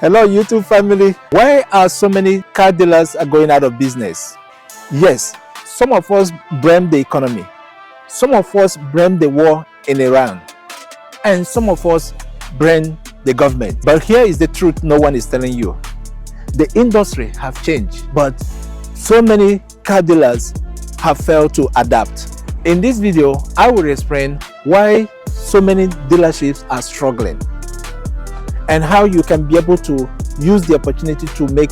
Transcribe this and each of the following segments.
Hello YouTube family. Why are so many car dealers are going out of business? Yes, some of us blame the economy. Some of us blame the war in Iran. And some of us blame the government. But here is the truth no one is telling you. The industry have changed, but so many car dealers have failed to adapt. In this video, I will explain why so many dealerships are struggling and how you can be able to use the opportunity to make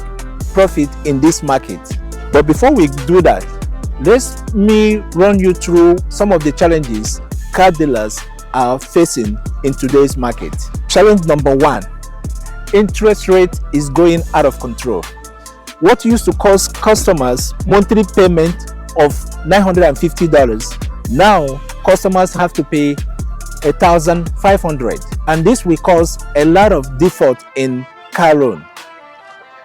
profit in this market. But before we do that, let me run you through some of the challenges car dealers are facing in today's market. Challenge number one, interest rate is going out of control. What used to cost customers monthly payment of $950, now customers have to pay $1,500, and this will cause a lot of default in car loan.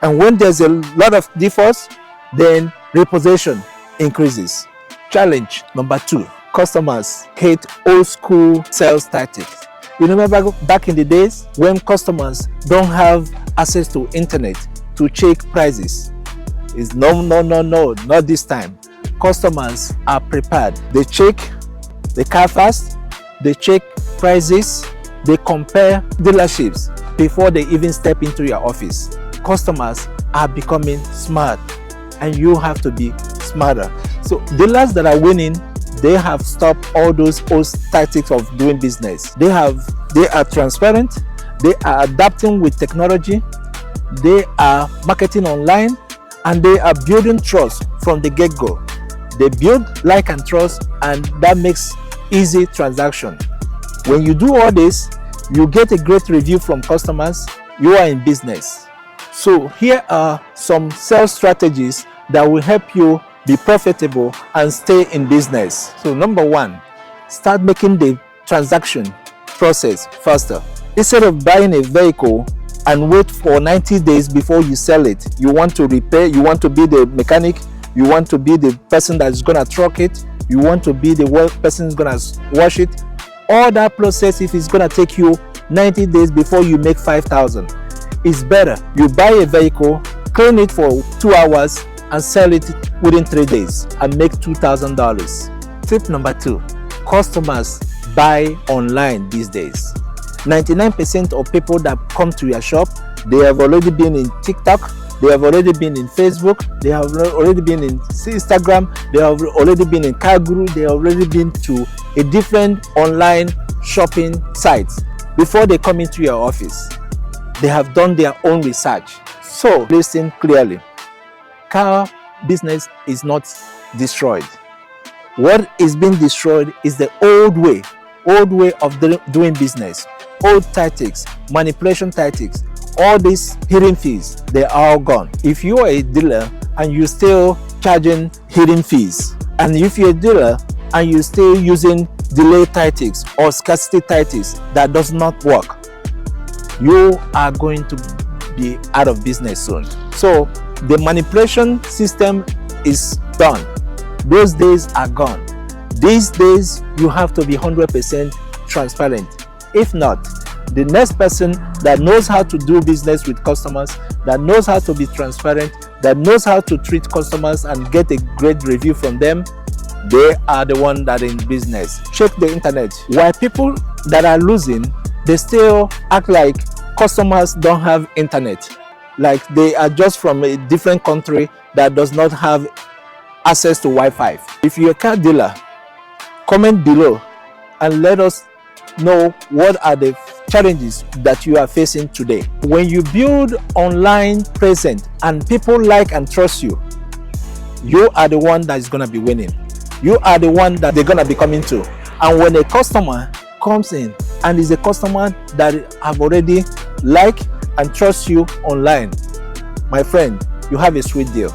And when there's a lot of defaults, then repossession increases. Challenge number two, customers hate old school sales tactics. You remember back in the days when customers don't have access to internet to check prices? It's no, not this time. Customers are prepared. They check the car fast, they check prices, they compare dealerships before they even step into your office. Customers are becoming smart, and you have to be smarter. So dealers that are winning, they have stopped all those old tactics of doing business. They are transparent, they are adapting with technology, they are marketing online, and they are building trust from the get-go. They build like and trust, and that makes easy transaction. When you do all this, you get a great review from customers, you are in business. So here are some sales strategies that will help you be profitable and stay in business. So number one, start making the transaction process faster. Instead of buying a vehicle and wait for 90 days before you sell it, you want to repair, you want to be the mechanic, you want to be the person that's gonna truck it, you want to be the person who's gonna wash it. All that process, if it's gonna take you 90 days before you make 5,000, it's better you buy a vehicle, clean it for 2 hours, and sell it within 3 days and make $2,000. Tip number two, customers buy online these days. 99% of people that come to your shop, they have already been in TikTok, they have already been in Facebook, they have already been in Instagram, they have already been in Car Guru, they have already been to a different online shopping sites before they come into your office. They have done their own research. So listen clearly, car business is not destroyed. What is being destroyed is the old way of doing business, old tactics, manipulation tactics. All these hidden fees, they are all gone. If you are a dealer and you're still charging hidden fees, and if you're a dealer and you're still using delay tactics or scarcity tactics that does not work, you are going to be out of business soon. So the manipulation system is done. Those days are gone. These days you have to be 100% transparent. If not, the next person that knows how to do business with customers, that knows how to be transparent, that knows how to treat customers and get a great review from them, they are the one that are in business. Check the internet. While people that are losing, they still act like customers don't have internet, like they are just from a different country that does not have access to Wi-Fi. If you're a car dealer, comment below and let us know what are the challenges that you are facing today. When you build online presence and people like and trust you, you are the one that is going to be winning. You are the one that they're going to be coming to. And when a customer comes in and is a customer that have already liked and trust you online, my friend, you have a sweet deal.